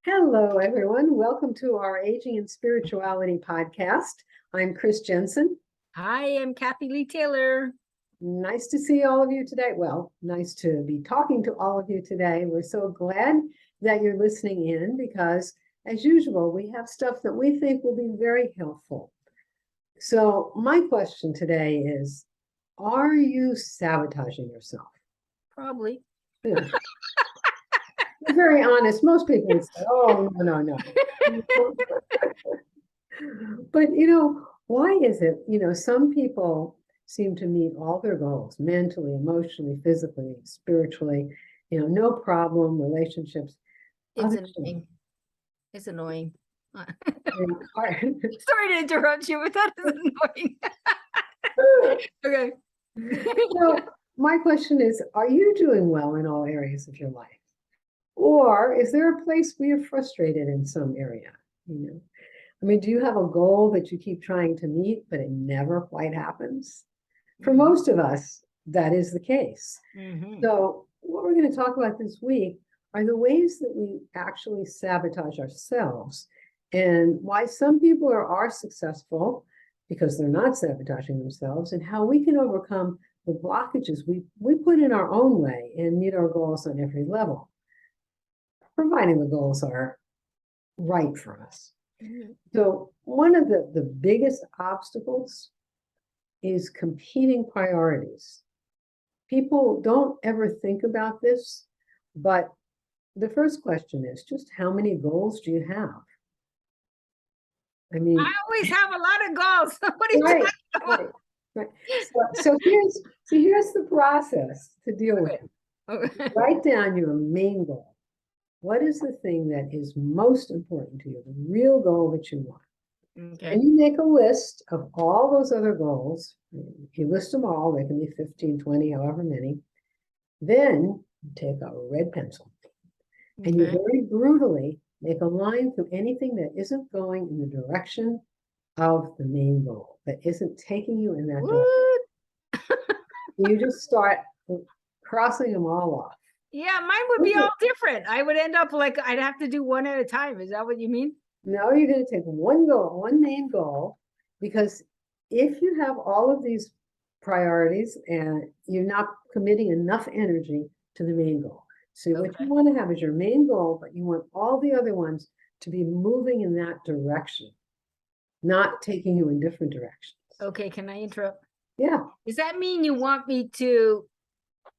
Hello, everyone. Welcome to our Aging and Spirituality podcast. I'm Chris Jensen. Hi, I'm Kathy Lee Taylor. Nice to see all of you today. Well, nice to be talking to all of you today. We're so glad that you're listening in because, as usual, we have stuff that we think will be very helpful. So my question today is, are you sabotaging yourself? Probably. Yeah. You're very honest. Most people would say, oh, no. But why is it, some people seem to meet all their goals mentally, emotionally, physically, spiritually, no problem, relationships. It's Others don't. annoying. It's annoying. Are- Sorry to interrupt you, but that is annoying. Okay. So my question is, are you doing well in all areas of your life? Or is there a place where you're frustrated in some area? I mean, do you have a goal that you keep trying to meet, but it never quite happens? For most of us, that is the case. So what we're going to talk about this week are the ways that we actually sabotage ourselves and why some people are successful because they're not sabotaging themselves, and how we can overcome the blockages we put in our own way and meet our goals on every level, providing the goals are right for us. So one of the biggest obstacles is competing priorities. People don't ever think about this, but the first question is just how many goals do you have? I mean, I always have a lot of goals. What are you right, talking about? right. So here's the process to deal with it. Okay. Write down your main goal. What is the thing that is most important to you, the real goal that you want? Okay. And you make a list of all those other goals. If you list them all, they can be 15, 20, however many. Then you take a red pencil and you very brutally make a line through anything that isn't going in the direction of the main goal, that isn't taking you in that direction. You just start crossing them all off. Yeah, mine would be all different. I would end up like I'd have to do one at a time. Is that what you mean? No, you're going to take one goal, one main goal, because if you have all of these priorities and you're not committing enough energy to the main goal. So what you want to have is your main goal, but you want all the other ones to be moving in that direction, not taking you in different directions. Okay, can I interrupt? Yeah. Does that mean you want me to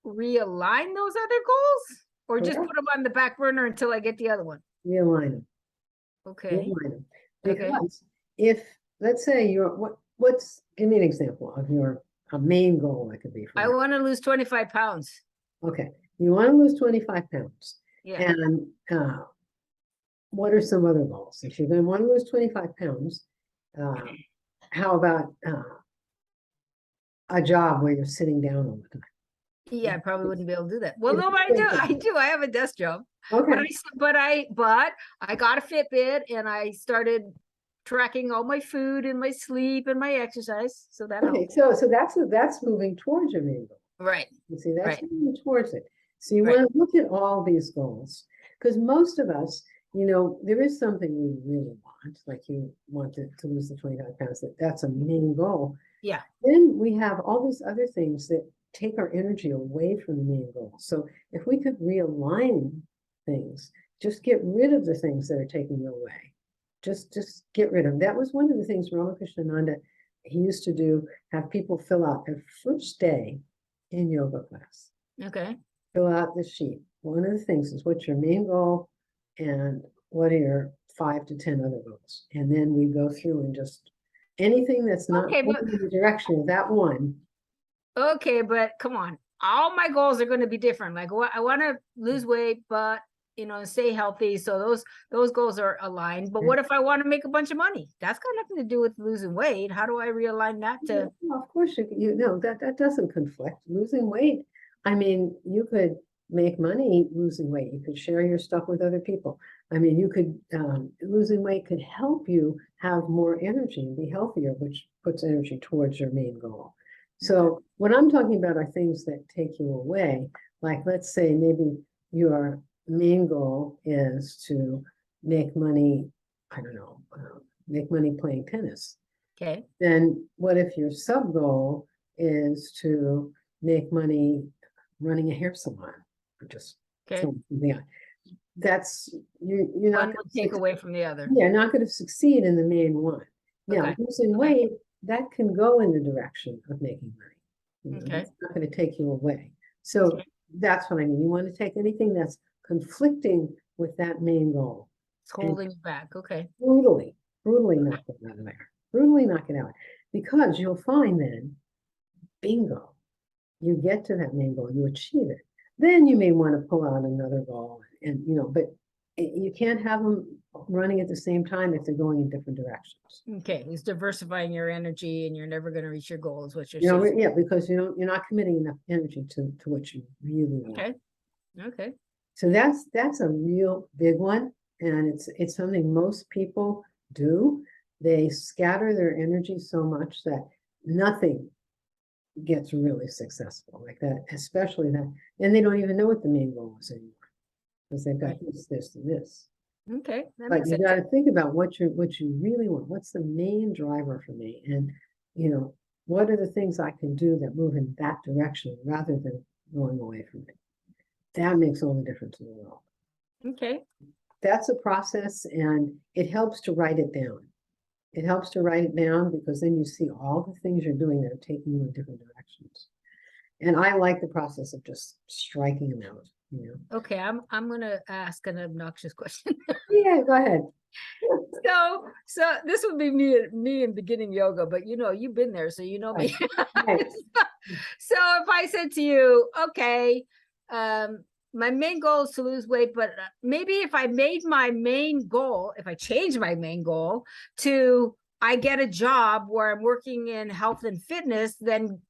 realign those other goals or just put them on the back burner until I get the other one? Realign them. Okay. Realign them. Because if, let's say give me an example of your main goal that could be for I want to lose 25 pounds. Okay. You want to lose 25 pounds. Yeah. And what are some other goals? If you're going to want to lose 25 pounds, how about a job where you're sitting down all the time? Yeah, I probably wouldn't be able to do that. Well, no, but I do. I have a desk job. Okay. But I got a Fitbit and I started tracking all my food and my sleep and my exercise. So that okay. helps. So that's moving towards your main goal. Right. You see, that's moving towards it. So you want to look at all these goals, because most of us, there is something we really want, like you want to lose the 25 pounds. That's a main goal. Yeah. Then we have all these other things that take our energy away from the main goal. So if we could realign things, just get rid of the things that are taking you away. Just get rid of them. That was one of the things Ramakrishnananda, he used to do, have people fill out their first day in yoga class. Okay. Fill out the sheet. One of the things is what's your main goal and what are your 5 to 10 other goals. And then we go through and just anything that's not in the direction of that one. Okay, but come on. All my goals are going to be different. Like I want to lose weight, but stay healthy. So those goals are aligned. But what if I want to make a bunch of money? That's got nothing to do with losing weight. How do I realign that to? Well, of course, that doesn't conflict. Losing weight. I mean, you could make money losing weight. You could share your stuff with other people. I mean, you could losing weight could help you have more energy and be healthier, which puts energy towards your main goal. So what I'm talking about are things that take you away. Like, let's say maybe your main goal is to make money, I don't know, make money playing tennis. Okay. Then what if your sub goal is to make money running a hair salon or just Okay. something else? That's you're not One would take away from the other. yeah, not going to succeed in the main one. Now, Okay. losing Okay. weight, that can go in the direction of making money. You know, Okay. it's not going to take you away. So Okay. that's what I mean. You want to take anything that's conflicting with that main goal It's holding you back. Okay. brutally knock it out of there. Brutally knock it out. Because you'll find then, bingo, you get to that main goal, you achieve it. Then you may want to pull out another goal and, you know, but you can't have them running at the same time if they're going in different directions. Okay. It's diversifying your energy and you're never going to reach your goals, what you're You know, saying. yeah, because you're not committing enough energy to what you really want. Okay. Okay. So that's a real big one. And it's something most people do. They scatter their energy so much that nothing gets really successful like that, especially that, and they don't even know what the main goal is anymore because they've got this, and this. Okay. That But makes you sense. got to think about what you really want. What's the main driver for me? And you know, what are the things I can do that move in that direction rather than going away from it? That makes all the difference in the world. Okay. That's a process, and it helps to write it down. It helps to write it down because then you see all the things you're doing that are taking you in different directions. And I like the process of just striking them out, you know. Okay. I'm going to ask an obnoxious question. Yeah, go ahead. So this would be me in beginning yoga, but you know, you've been there, so you know me. Right. So if I said to you, okay, my main goal is to lose weight, but maybe if I made my main goal, if I change my main goal to I get a job where I'm working in health and fitness, then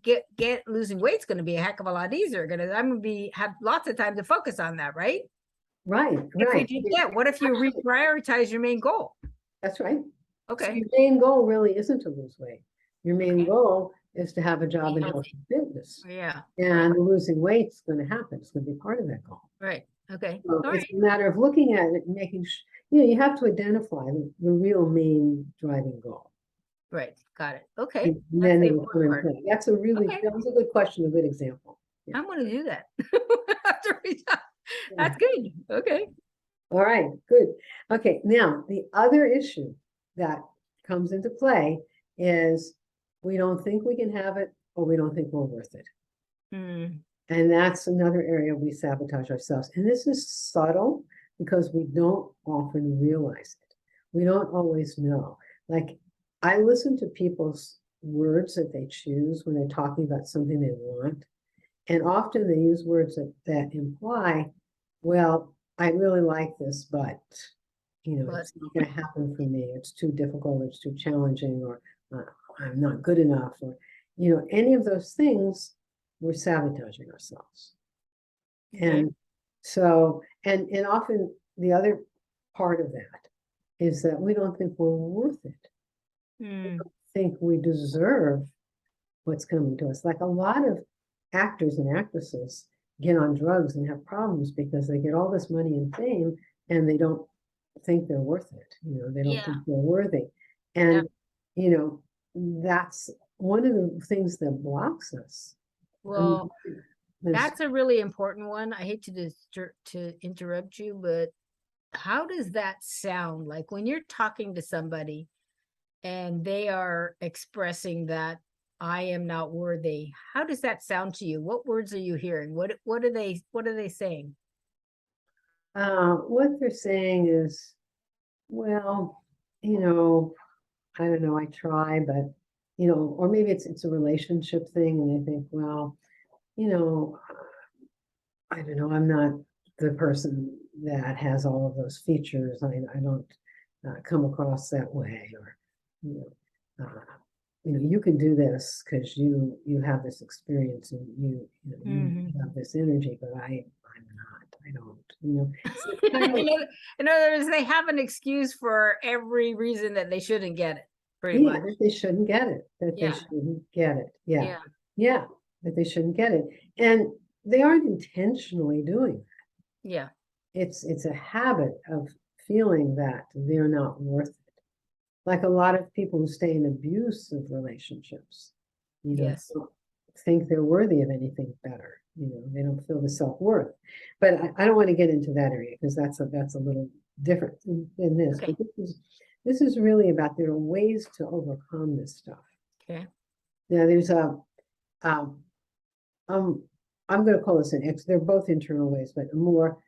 get losing weight's going to be a heck of a lot easier. I'm going to have lots of time to focus on that, right? Right, If we right. did that, what if you reprioritize your main goal? That's right. So Okay. your main goal really isn't to lose weight. Your main Okay. goal is to have a job in health Healthy. and fitness. Yeah. And losing weight's going to happen. It's going to be part of that goal. Right. Okay. So All it's right. a matter of looking at it and making you know, you have to identify the real main driving goal. Right. Got it. Okay. And That's then the it will come important in part. play. That's a really, Okay. that was a good question, a good example. Yeah. I'm going to do that. After we talk. Yeah. That's good. Okay. All right, good. Okay, now the other issue that comes into play is we don't think we can have it or we don't think we're worth it. Hmm. And that's another area we sabotage ourselves. And this is subtle because we don't often realize it. We don't always know. Like I listen to people's words that they choose when they're talking about something they want. And often they use words that imply, well, I really like this, but you know, it's not going to happen for me. It's too difficult, it's too challenging, or I'm not good enough, or you know, any of those things, we're sabotaging ourselves. Okay. And so, and often the other part of that is that we don't think we're worth it. We don't think we deserve what's coming to us. Like a lot of actors and actresses get on drugs and have problems because they get all this money and fame and they don't think they're worth it. You know, they don't think they're worthy. And, you know, that's one of the things that blocks us. Well, that's a really important one. I hate to interrupt you, but how does that sound? Like when you're talking to somebody and they are expressing that I am not worthy, how does that sound to you? What words are you hearing? What are they saying? What they're saying is, well, you know, I don't know, I try, but you know, or maybe it's a relationship thing, and they think, well, you know, I don't know, I'm not the person that has all of those features. I don't come across that way, or you know, you can do this because you have this experience and you have this energy, but I'm not. I don't. You know, in other words, they have an excuse for every reason that they shouldn't get it. Pretty yeah, much. that they shouldn't get it. That they shouldn't get it. Yeah. Yeah, that they shouldn't get it, and they aren't intentionally doing that. Yeah. It's a habit of feeling that they're not worth it. Like a lot of people who stay in abusive relationships, Yes. don't think they're worthy of anything better. They don't feel the self-worth. But I don't want to get into that area because that's a little different than this. Okay. But this is really about there are ways to overcome this stuff. Okay. Now there's I'm going to call this they're both internal ways, but a more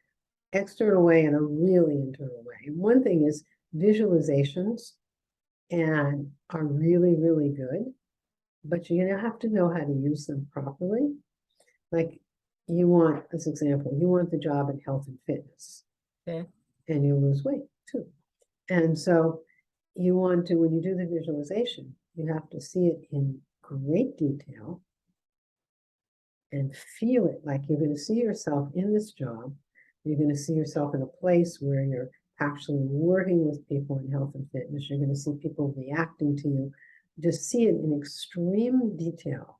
external way and a really internal way. And one thing is visualizations and are really, really good, but you're going to have to know how to use them properly. Like you want, this example, you want the job in health and fitness. Okay. And you lose weight too. And so you want to, when you do the visualization, you have to see it in great detail and feel it like you're going to see yourself in this job. You're going to see yourself in a place where you're actually working with people in health and fitness. You're going to see people reacting to you. Just see it in extreme detail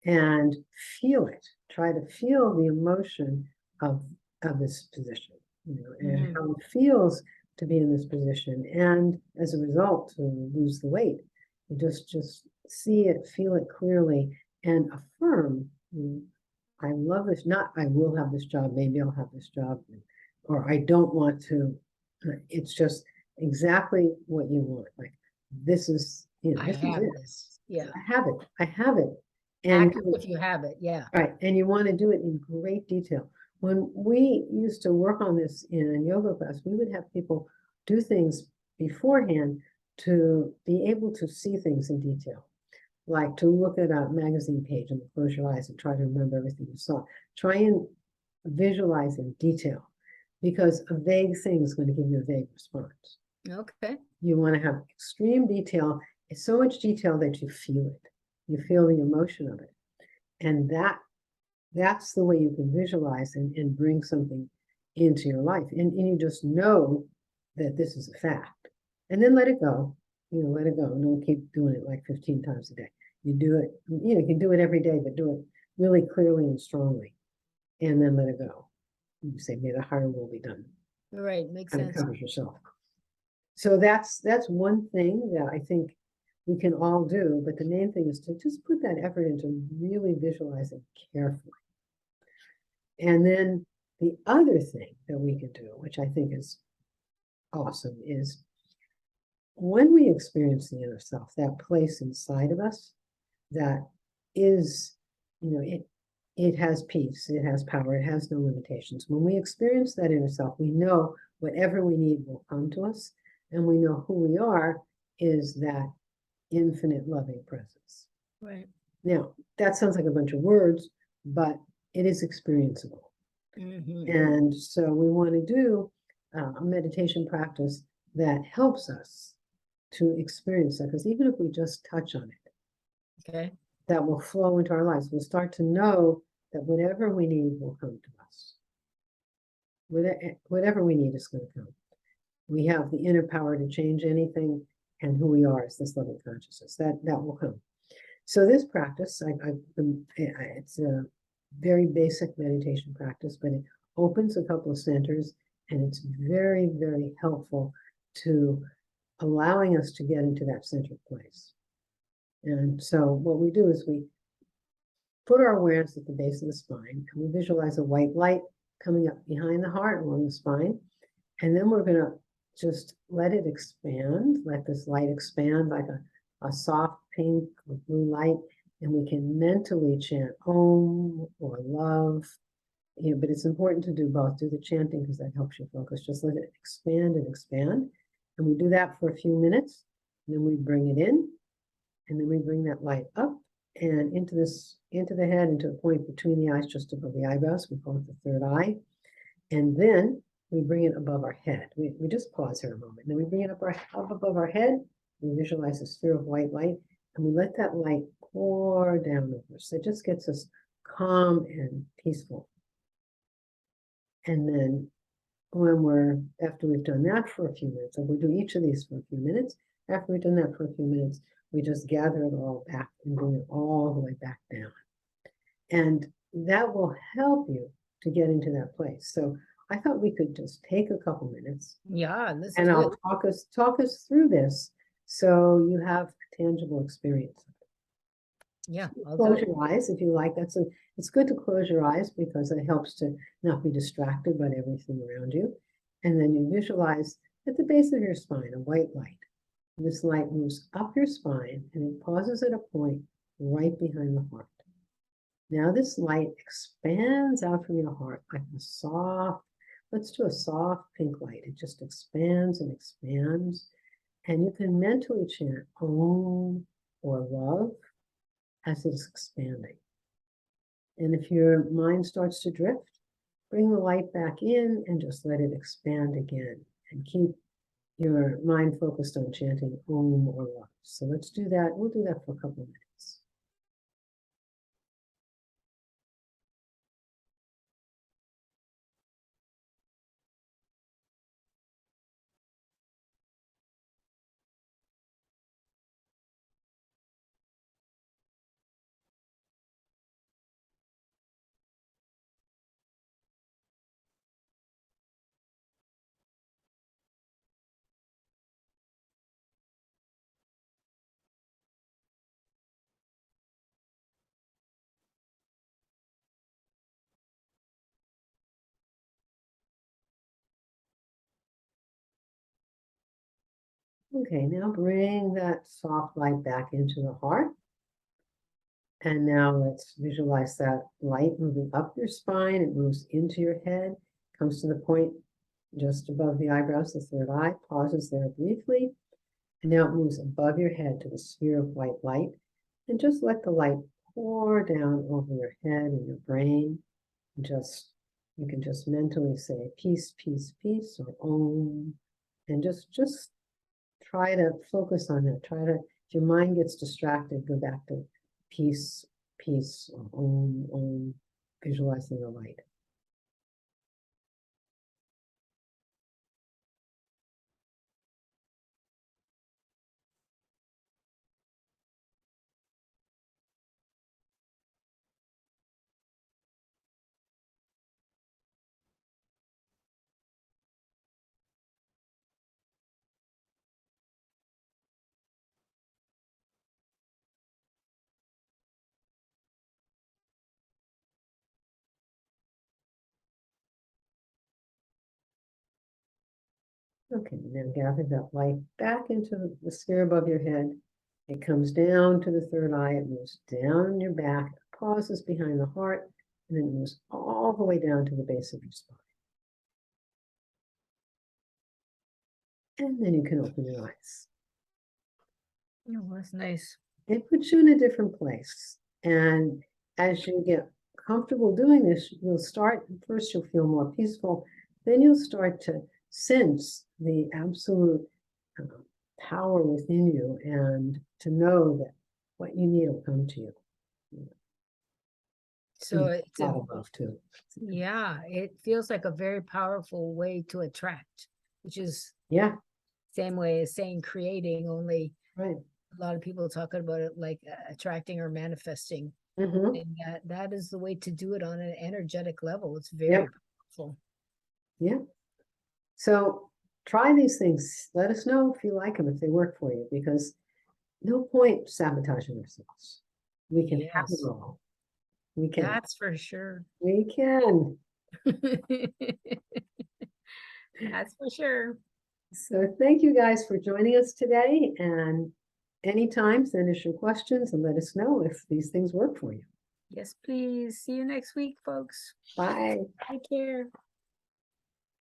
and feel it. Try to feel the emotion of this position, and how it feels to be in this position, and as a result, to lose the weight. You just see it, feel it clearly, and affirm. I love this. Not I will have this job. Maybe I'll have this job, or I don't want to. It's just exactly what you want. Like this is, I this is have it. this. Yeah. I have it. I have it. And Act as if you have it. Yeah. right, and you want to do it in great detail. When we used to work on this in a yoga class, we would have people do things beforehand to be able to see things in detail, like to look at a magazine page and close your eyes and try to remember everything you saw. Try and visualize in detail, because a vague thing is going to give you a vague response. Okay. You want to have extreme detail. It's so much detail that you feel it. You feel the emotion of it. And that's the way you can visualize and bring something into your life. And you just know that this is a fact. And then let it go. Let it go. Don't keep doing it like 15 times a day. You do it, you can do it every day, but do it really clearly and strongly. And then let it go. You say, may the higher will be done. Right. Makes And it sense. covers yourself. So that's one thing that I think we can all do, but the main thing is to just put that effort into really visualizing carefully. And then the other thing that we can do, which I think is awesome, is when we experience the inner self, that place inside of us that is, it has peace, it has power, it has no limitations. When we experience that inner self, we know whatever we need will come to us, and we know who we are is that infinite loving presence. Right. Now, that sounds like a bunch of words, but it is experienceable. And so we want to do a meditation practice that helps us to experience that, because even if we just touch on it, Okay. that will flow into our lives. We'll start to know that whatever we need will come to us. Whatever we need is going to come. We have the inner power to change anything, and who we are is this loving consciousness. That will come. So this practice, it's a very basic meditation practice, but it opens a couple of centers, and it's very, very helpful to allowing us to get into that centered place. And so what we do is we put our awareness at the base of the spine, and we visualize a white light coming up behind the heart along the spine. And then we're going to just let it expand, let this light expand like a soft pink or blue light. And we can mentally chant Om or love, but it's important to do both. Do the chanting because that helps you focus. Just let it expand and expand. And we do that for a few minutes. And then we bring it in. And then we bring that light up and into the head, into the point between the eyes, just above the eyebrows. We call it the third eye. And then we bring it above our head. We just pause here a moment. And then we bring it up above our head. We visualize a sphere of white light. And we let that light pour down over us. It just gets us calm and peaceful. And then after we've done that for a few minutes, and we'll do each of these for a few minutes, after we've done that for a few minutes, we just gather it all back and bring it all the way back down. And that will help you to get into that place. So I thought we could just take a couple minutes Yeah, this and is I'll good. talk us through this so you have tangible experience. Yeah, I'll do Close it. your eyes if you like. It's good to close your eyes because it helps to not be distracted by everything around you. And then you visualize at the base of your spine a white light. And this light moves up your spine and it pauses at a point right behind the heart. Now this light expands out from your heart like a soft, let's do a soft pink light. It just expands and expands. And you can mentally chant Om or love as it's expanding. And if your mind starts to drift, bring the light back in and just let it expand again and keep your mind focused on chanting Om or love. So let's do that. We'll do that for a couple of minutes. Okay, now bring that soft light back into the heart. And now let's visualize that light moving up your spine. It moves into your head, comes to the point just above the eyebrows, the third eye, pauses there briefly. And now it moves above your head to the sphere of white light. And just let the light pour down over your head and your brain. And you can just mentally say peace, peace, peace, or Om. And just try to focus on that. Try to, if your mind gets distracted, go back to peace, peace, or Om, Om, visualizing the light. Okay, now gather that light back into the sphere above your head. It comes down to the third eye, it moves down your back, pauses behind the heart, and then it moves all the way down to the base of your spine. And then you can open your eyes. Oh, that's nice. It puts you in a different place. And as you get comfortable doing this, you'll start, first you'll feel more peaceful, then you'll start to sense the absolute power within you and to know that what you need will come to you. So it's a lot of love too. yeah, it feels like a very powerful way to attract, which is Yeah, same way as saying creating, only right. a lot of people talking about it like attracting or manifesting. Mm-hmm. And that is the way to do it on an energetic level. It's Yep. very powerful. Yeah. So try these things. Let us know if you like them, if they work for you, because no point sabotaging ourselves. We can have it Yes, all. We can. that's for sure. We can. That's for sure. So thank you guys for joining us today. And anytime, send us your questions and let us know if these things work for you. Yes, please. See you next week, folks. Bye. Take care.